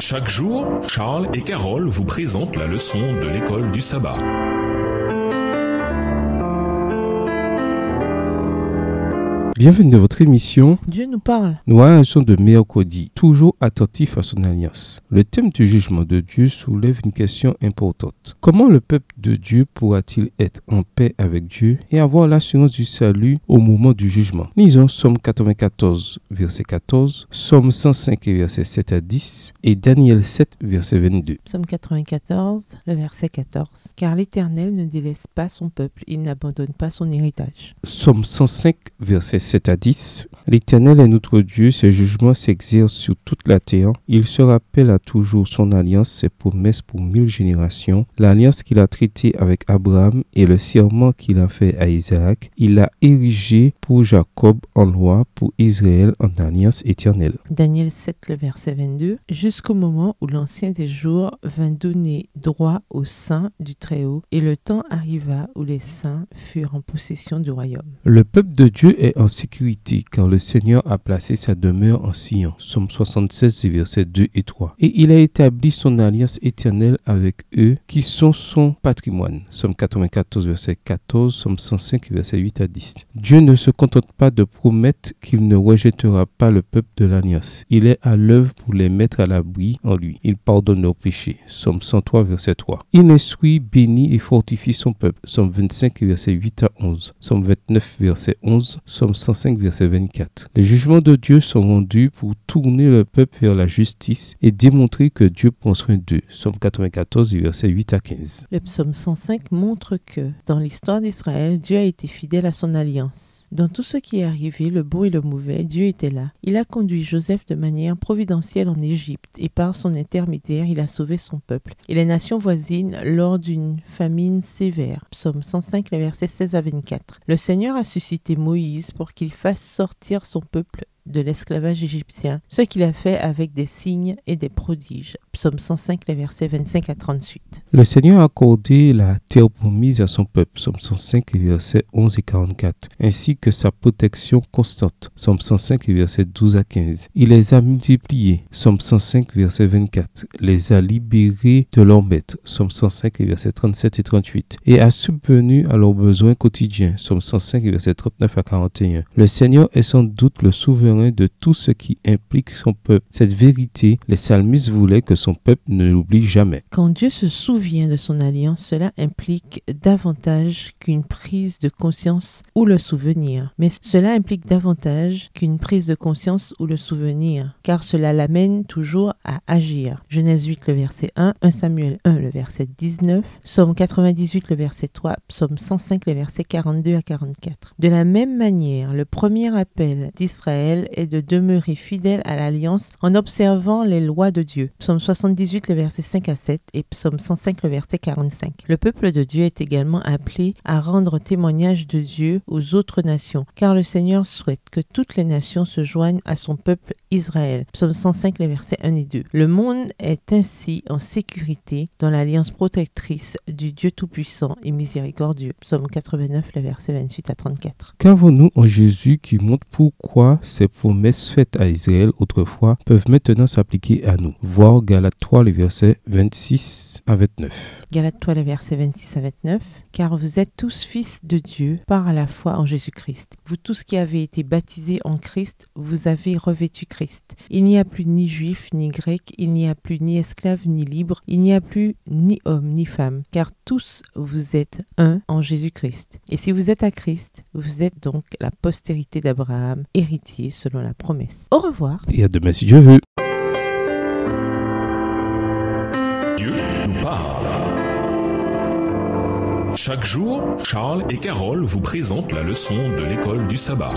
Chaque jour, Charles et Carole vous présentent la leçon de l'école du sabbat. Bienvenue dans votre émission Dieu nous parle. Nous réagissons de mercredi, toujours attentif à son alliance. Le thème du jugement de Dieu soulève une question importante. Comment le peuple de Dieu pourra-t-il être en paix avec Dieu et avoir l'assurance du salut au moment du jugement? Lisons Psaume 94, verset 14, Psaume 105, verset 7 à 10 et Daniel 7, verset 22. Psaume 94, le verset 14. Car l'Éternel ne délaisse pas son peuple, il n'abandonne pas son héritage. Psaume 105, verset 7 à 10. L'Éternel est notre Dieu, ses jugements s'exercent sur toute la terre. Il se rappelle à toujours son alliance, ses promesses pour 1000 générations, l'alliance qu'il a traitée avec Abraham et le serment qu'il a fait à Isaac. Il l'a érigé pour Jacob en loi, pour Israël en alliance éternelle. Daniel 7, le verset 22. Jusqu'au moment où l'Ancien des jours vint donner droit aux saints du Très-Haut, et le temps arriva où les saints furent en possession du royaume. Le peuple de Dieu est en sécurité car le Seigneur a placé sa demeure en Sion. Psaume 76, versets 2 et 3. Et il a établi son alliance éternelle avec eux qui sont son patrimoine. Psaume 94, verset 14, Psaume 105, verset 8 à 10. Dieu ne se contente pas de promettre qu'il ne rejettera pas le peuple de l'alliance. Il est à l'œuvre pour les mettre à l'abri en lui. Il pardonne leurs péchés. Psaume 103, verset 3. Il instruit, bénit et fortifie son peuple. Psaume 25, verset 8 à 11. Psaume 29, verset 11. Psaume 105, verset 24. Les jugements de Dieu sont rendus pour tourner le peuple vers la justice et démontrer que Dieu prend soin d'eux. Psaume 94, verset 8 à 15. Le psaume 105 montre que, dans l'histoire d'Israël, Dieu a été fidèle à son alliance. Dans tout ce qui est arrivé, le beau et le mauvais, Dieu était là. Il a conduit Joseph de manière providentielle en Égypte et par son intermédiaire, il a sauvé son peuple et les nations voisines lors d'une famine sévère. Psaume 105, les versets 16 à 24. Le Seigneur a suscité Moïse pour qu'il fasse sortir son peuple de l'esclavage égyptien, ce qu'il a fait avec des signes et des prodiges. Psaume 105, les versets 25 à 38. Le Seigneur a accordé la terre promise à son peuple, Psaume 105, les versets 11 et 44, ainsi que sa protection constante, Psaume 105, les versets 12 à 15. Il les a multipliés, Psaume 105, verset 24, les a libérés de leurs maîtres, Psaume 105, les versets 37 et 38, et a subvenu à leurs besoins quotidiens, Psaume 105, les versets 39 à 41. Le Seigneur est sans doute le souverain de tout ce qui implique son peuple. Cette vérité, les psalmistes voulaient que son peuple ne l'oublie jamais. Quand Dieu se souvient de son alliance, cela implique davantage qu'une prise de conscience ou le souvenir. Mais cela implique davantage qu'une prise de conscience ou le souvenir, car cela l'amène toujours à agir. Genèse 8, le verset 1, 1 Samuel 1, le verset 19, Psaume 98, le verset 3, Psaume 105, les versets 42 à 44. De la même manière, le premier appel d'Israël est de demeurer fidèle à l'alliance en observant les lois de Dieu. Psaume 78, le verset 5 à 7 et Psaume 105, le verset 45. Le peuple de Dieu est également appelé à rendre témoignage de Dieu aux autres nations, car le Seigneur souhaite que toutes les nations se joignent à son peuple Israël. Psaume 105, les versets 1 et 2. Le monde est ainsi en sécurité dans l'alliance protectrice du Dieu Tout-Puissant et Miséricordieux. Psaume 89, les versets 28 à 34. Qu'avons-nous en Jésus qui montre pourquoi ces promesses faites à Israël autrefois peuvent maintenant s'appliquer à nous? Voir Galates 3, les versets 26 à 29. Galates 3, les versets 26 à 29. Car vous êtes tous fils de Dieu par la foi en Jésus-Christ. Vous tous qui avez été baptisés en Christ, vous avez revêtu Christ. Il n'y a plus ni juif ni grec, il n'y a plus ni esclave ni libre, il n'y a plus ni homme ni femme, car tous vous êtes un en Jésus-Christ. Et si vous êtes à Christ, vous êtes donc la postérité d'Abraham, héritier selon la promesse. Au revoir. Et à demain si Dieu veut. Dieu nous parle. Chaque jour, Charles et Carole vous présentent la leçon de l'école du sabbat.